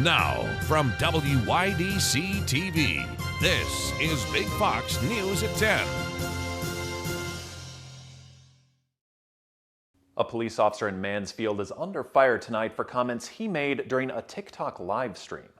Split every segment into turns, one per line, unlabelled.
Now, from WYDC TV, this is Big Fox News at 10.
A police officer in Mansfield is under fire tonight for comments he made during a TikTok live stream.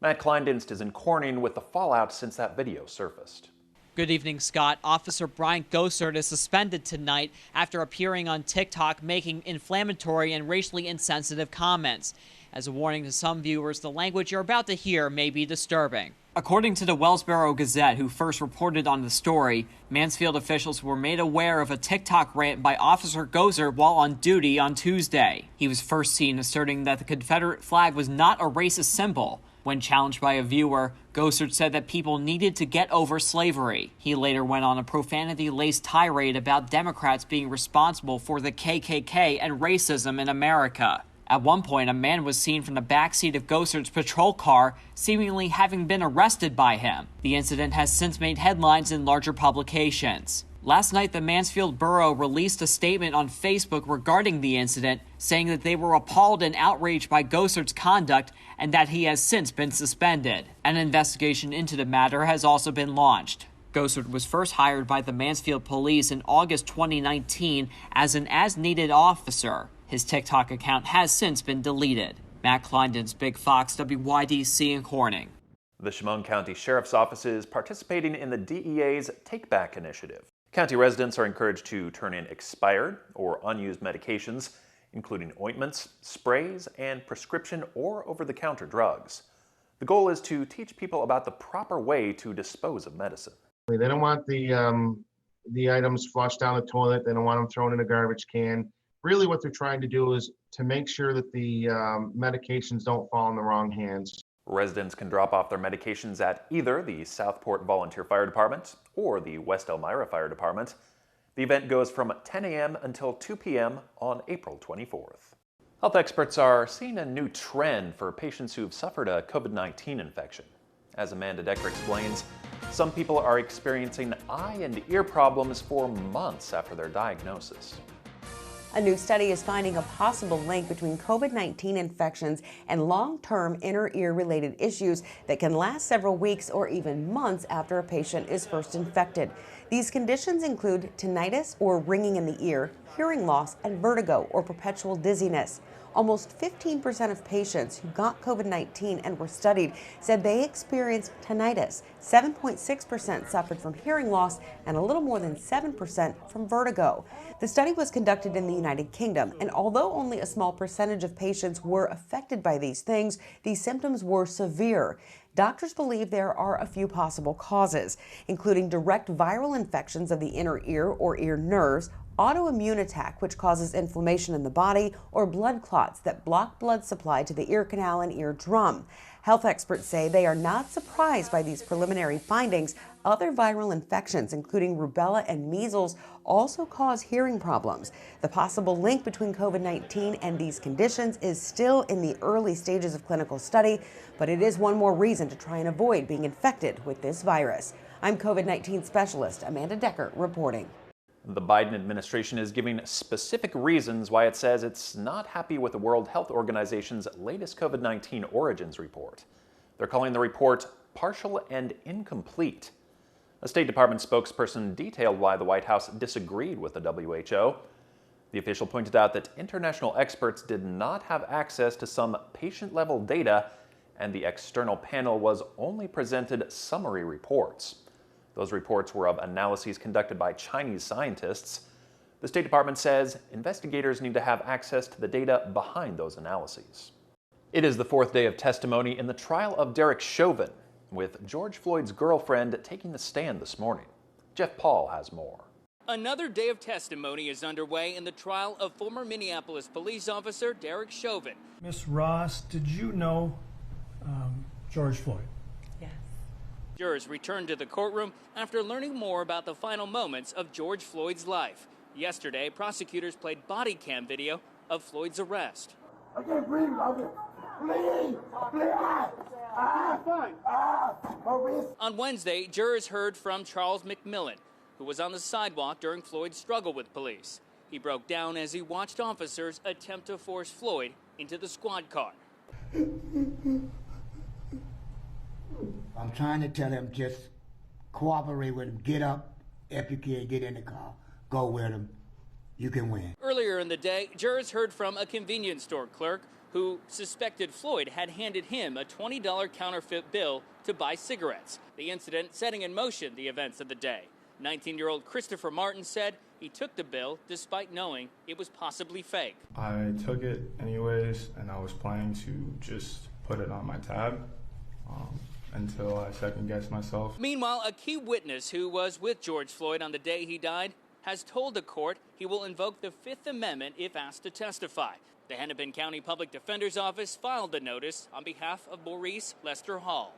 Matt Kleindienst is in Corning with the fallout since that video surfaced.
Good evening, Scott. Officer Brian Gossert is suspended tonight after appearing on TikTok making inflammatory and racially insensitive comments. As a warning to some viewers, the language you're about to hear may be disturbing. According to the Wellsboro Gazette, who first reported on the story, Mansfield officials were made aware of a TikTok rant by Officer Gossert while on duty on Tuesday. He was first seen asserting that the Confederate flag was not a racist symbol. When challenged by a viewer, Gossert said that people needed to get over slavery. He later went on a profanity-laced tirade about Democrats being responsible for the KKK and racism in America. At one point, a man was seen from the backseat of Gossert's patrol car, seemingly having been arrested by him. The incident has since made headlines in larger publications. Last night, the Mansfield Borough released a statement on Facebook regarding the incident, saying that they were appalled and outraged by Gossert's conduct and that he has since been suspended. An investigation into the matter has also been launched. Gossert was first hired by the Mansfield Police in August 2019 as an as-needed officer. His TikTok account has since been deleted. Matt Kleindienst, Big Fox, WYDC in Corning.
The Chemung County Sheriff's Office is participating in the DEA's Take Back initiative. County residents are encouraged to turn in expired or unused medications, including ointments, sprays, and prescription or over-the-counter drugs. The goal is to teach people about the proper way to dispose of medicine.
They don't want the items flushed down the toilet. They don't want them thrown in a garbage can. Really what they're trying to do is to make sure that the medications don't fall in the wrong hands.
Residents can drop off their medications at either the Southport Volunteer Fire Department or the West Elmira Fire Department. The event goes from 10 a.m. until 2 p.m. on April 24th. Health experts are seeing a new trend for patients who've suffered a COVID-19 infection. As Amanda Decker explains, some people are experiencing eye and ear problems for months after their diagnosis.
A new study is finding a possible link between COVID-19 infections and long-term inner ear-related issues that can last several weeks or even months after a patient is first infected. These conditions include tinnitus or ringing in the ear, hearing loss, and vertigo or perpetual dizziness. Almost 15% of patients who got COVID-19 and were studied said they experienced tinnitus. 7.6% suffered from hearing loss and a little more than 7% from vertigo. The study was conducted in the United Kingdom, and although only a small percentage of patients were affected by these things, these symptoms were severe. Doctors believe there are a few possible causes, including direct viral infections of the inner ear or ear nerves, autoimmune attack, which causes inflammation in the body, or blood clots that block blood supply to the ear canal and eardrum. Health experts say they are not surprised by these preliminary findings. Other viral infections, including rubella and measles, also cause hearing problems. The possible link between COVID-19 and these conditions is still in the early stages of clinical study, but it is one more reason to try and avoid being infected with this virus. I'm COVID-19 specialist Amanda Decker reporting.
The Biden administration is giving specific reasons why it says it's not happy with the World Health Organization's latest COVID-19 origins report. They're calling the report partial and incomplete. A State Department spokesperson detailed why the White House disagreed with the WHO. The official pointed out that international experts did not have access to some patient-level data, and the external panel was only presented summary reports. Those reports were of analyses conducted by Chinese scientists. The State Department says investigators need to have access to the data behind those analyses. It is the fourth day of testimony in the trial of Derek Chauvin, with George Floyd's girlfriend taking the stand this morning. Jeff Paul has more.
Another day of testimony is underway in the trial of former Minneapolis police officer Derek Chauvin.
Miss Ross, did you know George Floyd?
Jurors returned to the courtroom after learning more about the final moments of George Floyd's life. Yesterday, prosecutors played body cam video of Floyd's arrest.
I can't breathe, Robert. Please!
On Wednesday, jurors heard from Charles McMillan, who was on the sidewalk during Floyd's struggle with police. He broke down as he watched officers attempt to force Floyd into the squad car.
I'm trying to tell him just cooperate with him. Get up if you can, get in the car. Go with him. You can win.
Earlier in the day, jurors heard from a convenience store clerk who suspected Floyd had handed him a $20 counterfeit bill to buy cigarettes. The incident setting in motion the events of the day. 19-year-old Christopher Martin said he took the bill despite knowing it was possibly fake.
I took it anyways, and I was planning to just put it on my tab until I second-guessed myself.
Meanwhile, a key witness who was with George Floyd on the day he died has told the court he will invoke the Fifth Amendment if asked to testify. The Hennepin County Public Defender's Office filed the notice on behalf of Maurice Lester Hall.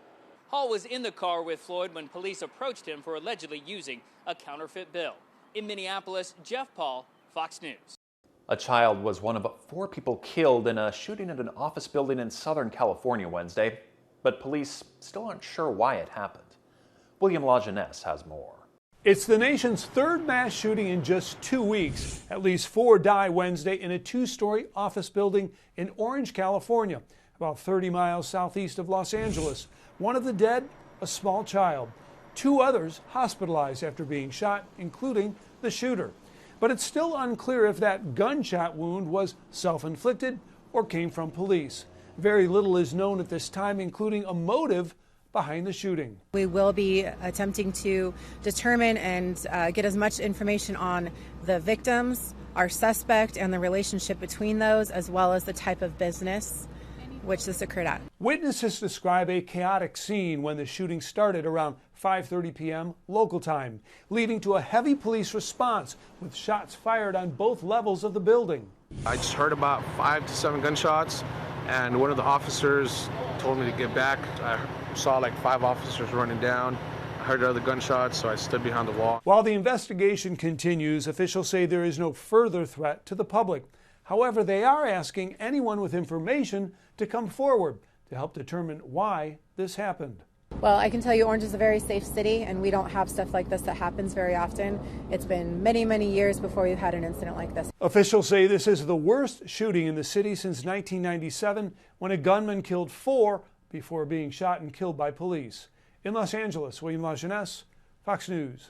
Hall was in the car with Floyd when police approached him for allegedly using a counterfeit bill. In Minneapolis, Jeff Paul, Fox News.
A child was one of 4 people killed in a shooting at an office building in Southern California Wednesday, but police still aren't sure why it happened. William LaJeunesse has more.
It's the nation's 3rd mass shooting in just 2 weeks. At least 4 die Wednesday in a 2-story office building in Orange, California, about 30 miles southeast of Los Angeles. One of the dead, a small child. 2 others hospitalized after being shot, including the shooter. But it's still unclear if that gunshot wound was self-inflicted or came from police. Very little is known at this time, including a motive behind the shooting.
We will be attempting to determine and get as much information on the victims, our suspect, and the relationship between those, as well as the type of business which this occurred at.
Witnesses describe a chaotic scene when the shooting started around 5:30 p.m. local time, leading to a heavy police response with shots fired on both levels of the building.
I just heard about 5 to 7 gunshots, and one of the officers told me to get back. I saw like 5 officers running down. I heard other gunshots, so I stood behind the wall.
While the investigation continues, officials say there is no further threat to the public. However, they are asking anyone with information to come forward to help determine why this happened.
Well, I can tell you Orange is a very safe city, and we don't have stuff like this that happens very often. It's been many, many years before we've had an incident like this.
Officials say this is the worst shooting in the city since 1997, when a gunman killed 4 before being shot and killed by police. In Los Angeles, William LaJeunesse, Fox News.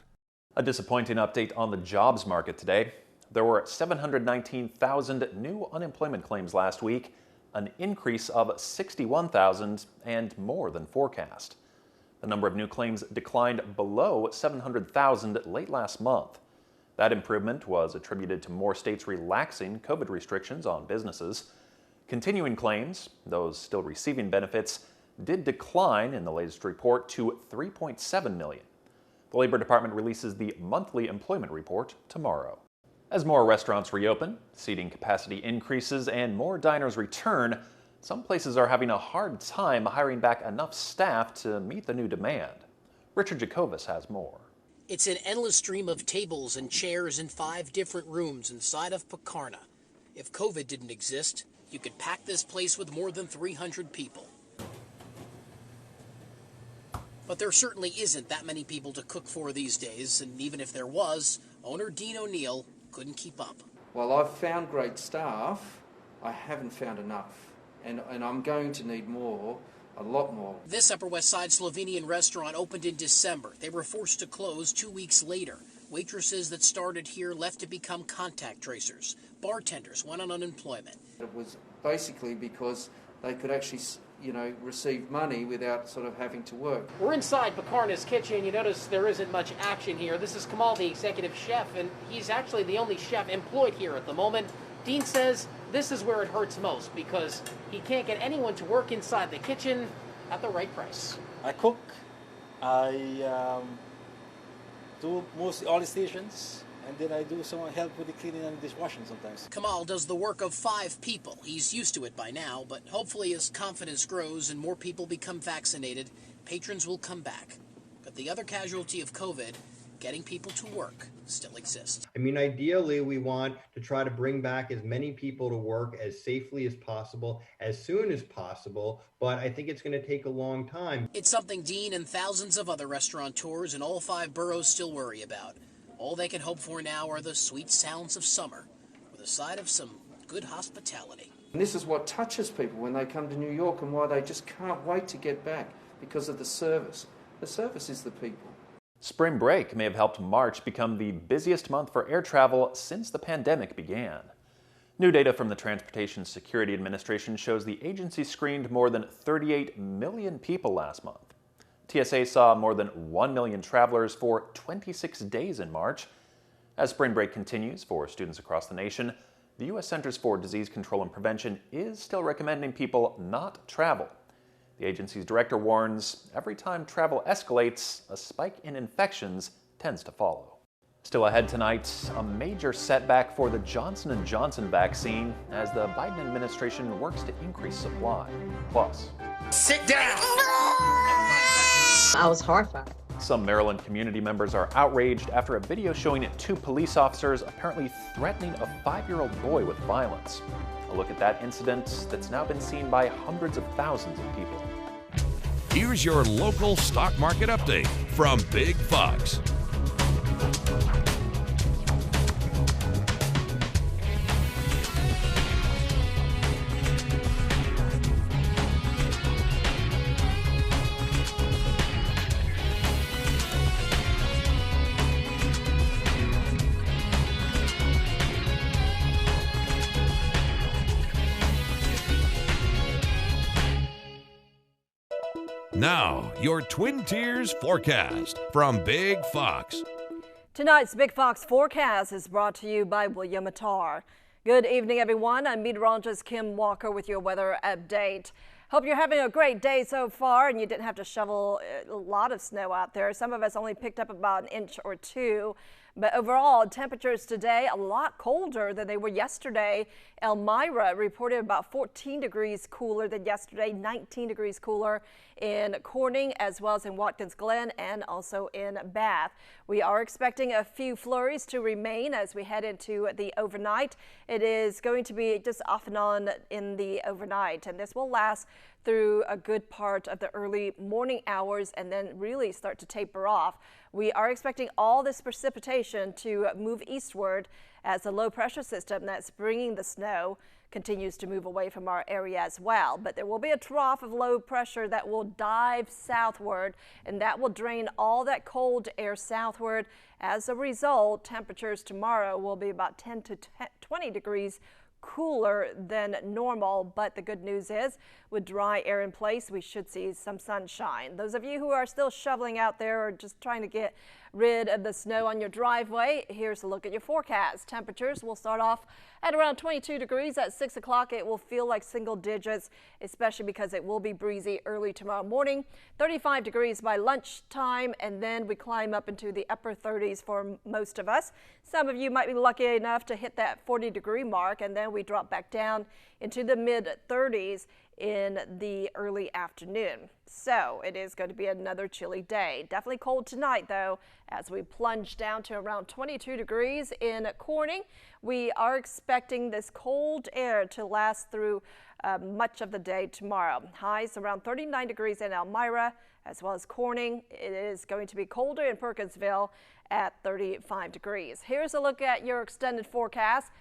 A disappointing update on the jobs market today. There were 719,000 new unemployment claims last week, an increase of 61,000 and more than forecast. The number of new claims declined below 700,000 late last month. That improvement was attributed to more states relaxing COVID restrictions on businesses. Continuing claims, those still receiving benefits, did decline in the latest report to 3.7 million. The Labor Department releases the monthly employment report tomorrow. As more restaurants reopen, seating capacity increases, and more diners return, some places are having a hard time hiring back enough staff to meet the new demand. Richard Jacobus has more.
It's an endless stream of tables and chairs in 5 different rooms inside of Pacarna. If COVID didn't exist, you could pack this place with more than 300 people. But there certainly isn't that many people to cook for these days, and even if there was, owner Dean O'Neill couldn't keep up.
While I've found great staff, I haven't found enough, and I'm going to need more, a lot more.
This Upper West Side Slovenian restaurant opened in December. They were forced to close 2 weeks later. Waitresses that started here left to become contact tracers. Bartenders went on unemployment.
It was basically because they could actually, receive money without sort of having to work.
We're inside Pacarna's kitchen. You notice there isn't much action here. This is Kamal, the executive chef, and he's actually the only chef employed here at the moment. Dean says this is where it hurts most because he can't get anyone to work inside the kitchen at the right price.
I cook. I do mostly all the stations. And then I do some help with the cleaning and dishwashing sometimes.
Kamal does the work of 5 people. He's used to it by now, but hopefully as confidence grows and more people become vaccinated, patrons will come back. But the other casualty of COVID, getting people to work, still exists.
I mean, ideally, we want to try to bring back as many people to work as safely as possible, as soon as possible, but I think it's going to take a long time.
It's something Dean and thousands of other restaurateurs in all 5 boroughs still worry about. All they can hope for now are the sweet sounds of summer, with a side of some good hospitality.
And this is what touches people when they come to New York and why they just can't wait to get back, because of the service. The service is the people.
Spring break may have helped March become the busiest month for air travel since the pandemic began. New data from the Transportation Security Administration shows the agency screened more than 38 million people last month. TSA saw more than 1 million travelers for 26 days in March. As spring break continues for students across the nation, the U.S. Centers for Disease Control and Prevention is still recommending people not travel. The agency's director warns every time travel escalates, a spike in infections tends to follow. Still ahead tonight, a major setback for the Johnson & Johnson vaccine as the Biden administration works to increase supply. Plus,
sit down! I was horrified.
Some Maryland community members are outraged after a video showing 2 police officers apparently threatening a 5-year-old boy with violence. A look at that incident that's now been seen by hundreds of thousands of people.
Here's your local stock market update from Big Fox. Now, your Twin Tiers forecast from Big Fox.
Tonight's Big Fox forecast is brought to you by William Attar. Good evening, everyone. I'm meteorologist Kim Walker with your weather update. Hope you're having a great day so far and you didn't have to shovel a lot of snow out there. Some of us only picked up about an inch or 2. But overall, temperatures today a lot colder than they were yesterday. Elmira reported about 14 degrees cooler than yesterday, 19 degrees cooler in Corning as well as in Watkins Glen and also in Bath. We are expecting a few flurries to remain as we head into the overnight. It is going to be just off and on in the overnight, and this will last through a good part of the early morning hours and then really start to taper off. We are expecting all this precipitation to move eastward as the low pressure system that's bringing the snow continues to move away from our area as well. But there will be a trough of low pressure that will dive southward, and that will drain all that cold air southward. As a result, temperatures tomorrow will be about 10 to 20 degrees cooler than normal, but the good news is with dry air in place, we should see some sunshine. Those of you who are still shoveling out there or just trying to get rid of the snow on your driveway, here's a look at your forecast. Temperatures will start off at around 22 degrees at 6 o'clock. It will feel like single digits, especially because it will be breezy early tomorrow morning. 35 degrees by lunchtime, and then we climb up into the upper 30s for most of us. Some of you might be lucky enough to hit that 40-degree mark, and then we drop back down into the mid-30s in the early afternoon. So it is going to be another chilly day. Definitely cold tonight, though, as we plunge down to around 22 degrees in Corning. We are expecting this cold air to last through much of the day tomorrow. Highs around 39 degrees in Elmira as well as Corning. It is going to be colder in Perkinsville at 35 degrees. Here's a look at your extended forecast.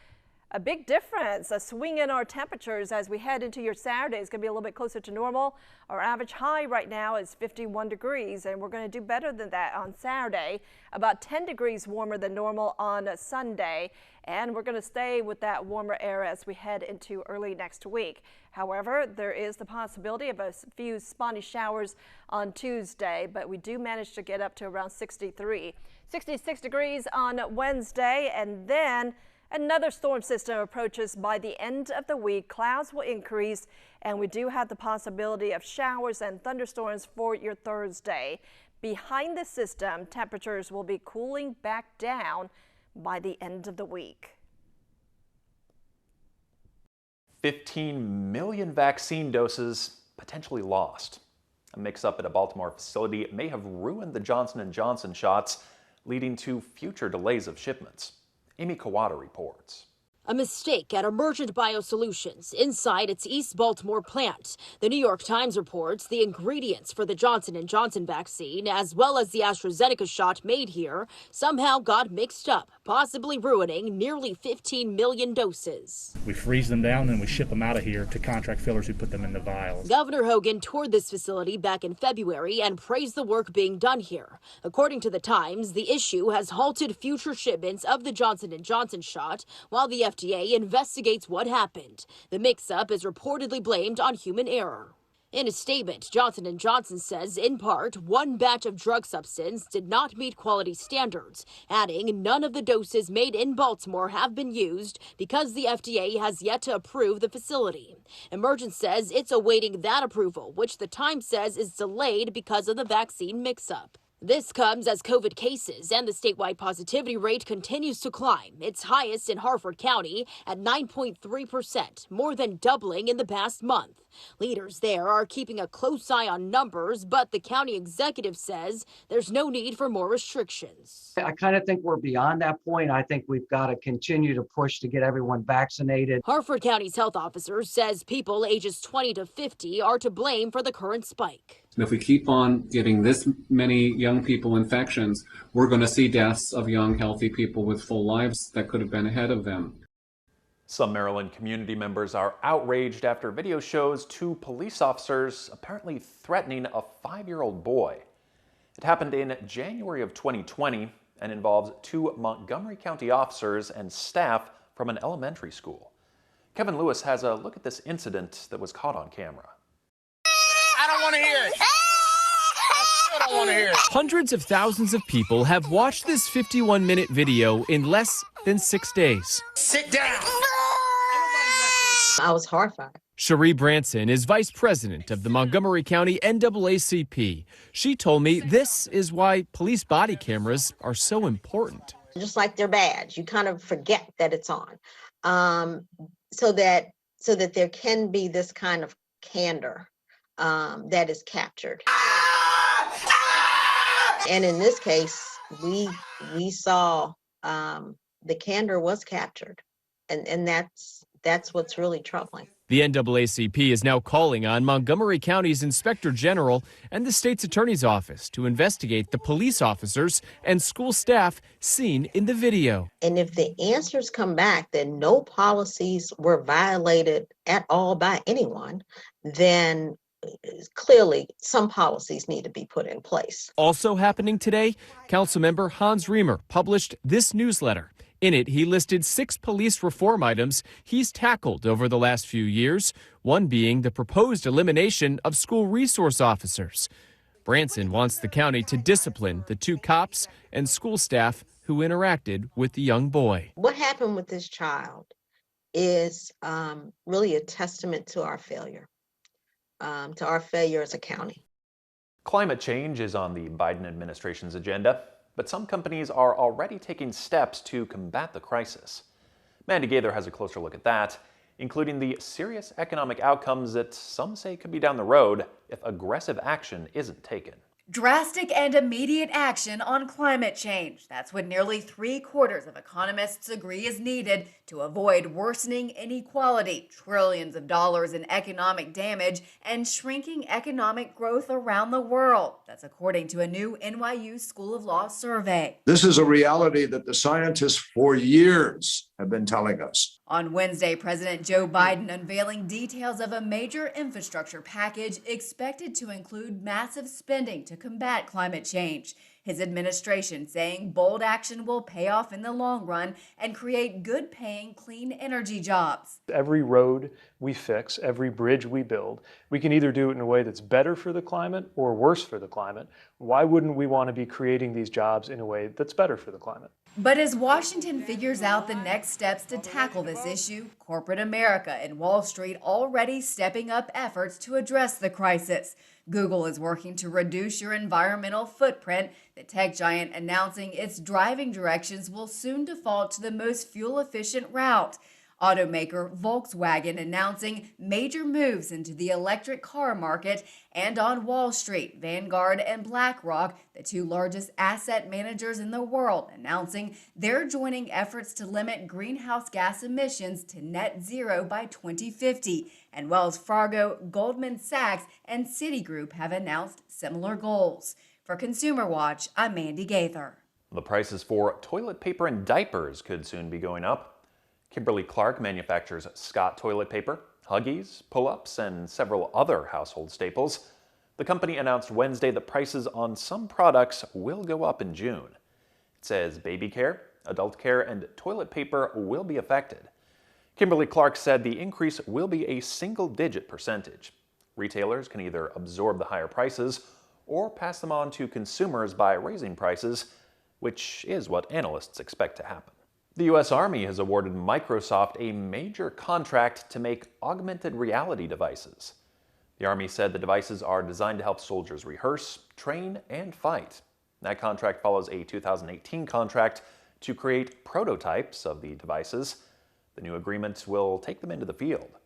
A big difference, a swing in our temperatures as we head into your Saturday. It's going to be a little bit closer to normal. Our average high right now is 51 degrees, and we're going to do better than that on Saturday. About 10 degrees warmer than normal on Sunday, and we're going to stay with that warmer air as we head into early next week. However, there is the possibility of a few spotty showers on Tuesday, but we do manage to get up to around 63. 66 degrees on Wednesday, and then another storm system approaches by the end of the week. Clouds will increase, and we do have the possibility of showers and thunderstorms for your Thursday. Behind the system, temperatures will be cooling back down by the end of the week.
15 million vaccine doses potentially lost. A mix-up at a Baltimore facility may have ruined the Johnson & Johnson shots, leading to future delays of shipments. Amy Kawada reports.
A mistake at Emergent Biosolutions inside its East Baltimore plant. The New York Times reports the ingredients for the Johnson & Johnson vaccine, as well as the AstraZeneca shot made here, somehow got mixed up, possibly ruining nearly 15 million doses.
We freeze them down and we ship them out of here to contract fillers who put them in the vials.
Governor Hogan toured this facility back in February and praised the work being done here. According to the Times, the issue has halted future shipments of the Johnson & Johnson shot, while the FDA investigates what happened. The mix-up is reportedly blamed on human error. In a statement, Johnson & Johnson says, in part, one batch of drug substance did not meet quality standards, adding none of the doses made in Baltimore have been used because the FDA has yet to approve the facility. Emergent says it's awaiting that approval, which the Times says is delayed because of the vaccine mix-up. This comes as COVID cases and the statewide positivity rate continues to climb, its highest in Harford County at 9.3%, more than doubling in the past month. Leaders there are keeping a close eye on numbers, but the county executive says there's no need for more restrictions.
I kind of think we're beyond that point. I think we've got to continue to push to get everyone vaccinated.
Harford County's health officer says people ages 20 to 50 are to blame for the current spike.
If we keep on getting this many young people infections, we're going to see deaths of young, healthy people with full lives that could have been ahead of them.
Some Maryland community members are outraged after video shows two police officers apparently threatening a 5-year-old boy. It happened in January of 2020 and involves two Montgomery County officers and staff from an elementary school. Kevin Lewis has a look at this incident that was caught on camera.
I don't want to hear it. I still don't want to hear it.
Hundreds of thousands of people have watched this 51-minute video in less than 6 days.
Sit down.
I was horrified.
Cherie Branson is vice president of the Montgomery County NAACP. She told me this is why police body cameras are so important.
Just like their badge, you kind of forget that it's on, so that there can be this kind of candor that is captured. And in this case, we saw the candor was captured, and that's what's really troubling.
The NAACP is now calling on Montgomery County's Inspector General and the state's attorney's office to investigate the police officers and school staff seen in the video.
And if the answers come back that no policies were violated at all by anyone, then clearly some policies need to be put in place.
Also happening today, Councilmember Hans Riemer published this newsletter. In it, he listed 6 police reform items he's tackled over the last few years, one being the proposed elimination of school resource officers. Branson wants the county to discipline the 2 cops and school staff who interacted with the young boy.
What happened with this child is really a testament to our failure as a county.
Climate change is on the Biden administration's agenda, but some companies are already taking steps to combat the crisis. Mandy Gaither has a closer look at that, including the serious economic outcomes that some say could be down the road if aggressive action isn't taken.
Drastic and immediate action on climate change. That's what nearly 3/4 of economists agree is needed to avoid worsening inequality, trillions of dollars in economic damage, and shrinking economic growth around the world. That's according to a new NYU School of Law survey.
This is a reality that the scientists for years have been telling us.
On Wednesday, President Joe Biden unveiling details of a major infrastructure package expected to include massive spending to combat climate change. His administration saying bold action will pay off in the long run and create good-paying clean energy jobs.
Every road we fix, every bridge we build, we can either do it in a way that's better for the climate or worse for the climate. Why wouldn't we want to be creating these jobs in a way that's better for the climate?
But as Washington figures out the next steps to tackle this issue, corporate America and Wall Street already stepping up efforts to address the crisis. Google is working to reduce your environmental footprint, the tech giant announcing its driving directions will soon default to the most fuel-efficient route. Automaker Volkswagen announcing major moves into the electric car market, and on Wall Street, Vanguard and BlackRock, the two largest asset managers in the world, announcing they're joining efforts to limit greenhouse gas emissions to net zero by 2050. And Wells Fargo, Goldman Sachs, and Citigroup have announced similar goals. For Consumer Watch, I'm Mandy Gaither.
The prices for toilet paper and diapers could soon be going up. Kimberly-Clark manufactures Scott toilet paper, Huggies, Pull-Ups, and several other household staples. The company announced Wednesday that prices on some products will go up in June. It says baby care, adult care, and toilet paper will be affected. Kimberly-Clark said the increase will be a single-digit percentage. Retailers can either absorb the higher prices or pass them on to consumers by raising prices, which is what analysts expect to happen. The U.S. Army has awarded Microsoft a major contract to make augmented reality devices. The Army said the devices are designed to help soldiers rehearse, train, and fight. That contract follows a 2018 contract to create prototypes of the devices. The new agreement will take them into the field.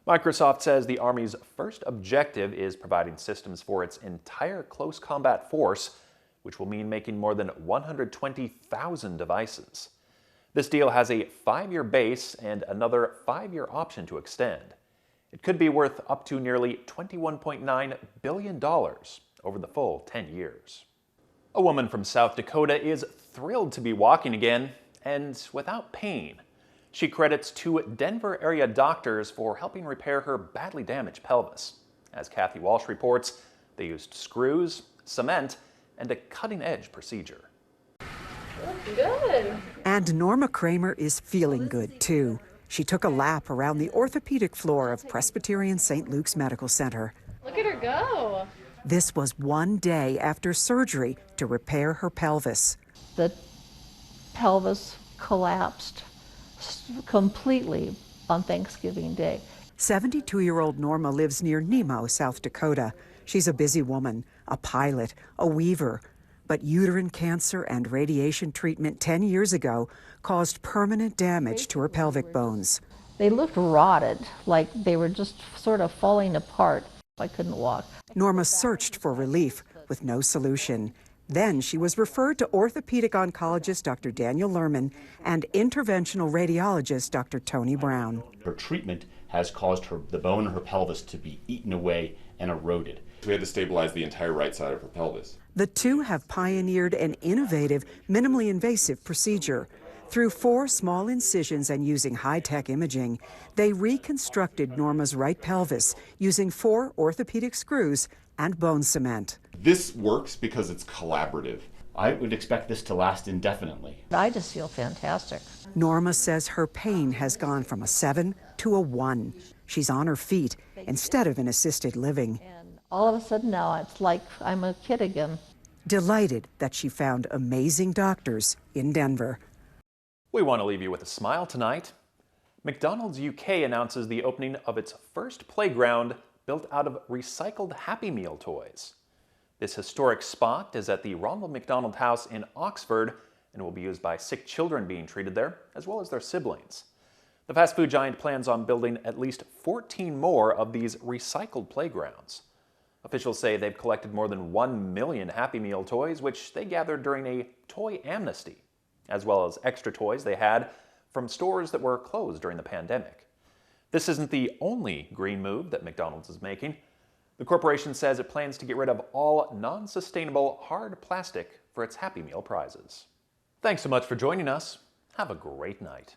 Microsoft says the Army's first objective is providing systems for its entire close combat force, which will mean making more than 120,000 devices. This deal has a 5-year base and another 5-year option to extend. It could be worth up to nearly $21.9 billion over the full 10 years. A woman from South Dakota is thrilled to be walking again and without pain. She credits 2 Denver area doctors for helping repair her badly damaged pelvis. As Kathy Walsh reports, they used screws, cement, and a cutting-edge procedure.
Good. And Norma Kramer is feeling good, too. She took a lap around the orthopedic floor of Presbyterian St. Luke's Medical Center.
Look at her go.
This was one day after surgery to repair her pelvis.
The pelvis collapsed completely on Thanksgiving Day.
72-year-old Norma lives near Nemo, South Dakota. She's a busy woman, a pilot, a weaver. But uterine cancer and radiation treatment 10 years ago caused permanent damage to her pelvic bones.
They looked rotted, like they were just sort of falling apart. I couldn't walk.
Norma searched for relief with no solution. Then she was referred to orthopedic oncologist Dr. Daniel Lerman and interventional radiologist Dr. Tony Brown.
Her treatment has caused the bone in her pelvis to be eaten away and eroded.
We had to stabilize the entire right side of her pelvis.
The two have pioneered an innovative, minimally invasive procedure. Through 4 small incisions and using high-tech imaging, they reconstructed Norma's right pelvis using 4 orthopedic screws and bone cement.
This works because it's collaborative.
I would expect this to last indefinitely.
I just feel fantastic.
Norma says her pain has gone from a 7 to a 1. She's on her feet instead of in assisted living.
All of a sudden now it's like I'm a kid again.
Delighted that she found amazing doctors in Denver.
We want to leave you with a smile tonight. McDonald's UK announces the opening of its first playground built out of recycled Happy Meal toys. This historic spot is at the Ronald McDonald House in Oxford and will be used by sick children being treated there, as well as their siblings. The fast food giant plans on building at least 14 more of these recycled playgrounds. Officials say they've collected more than 1 million Happy Meal toys, which they gathered during a toy amnesty, as well as extra toys they had from stores that were closed during the pandemic. This isn't the only green move that McDonald's is making. The corporation says it plans to get rid of all non-sustainable hard plastic for its Happy Meal prizes. Thanks so much for joining us. Have a great night.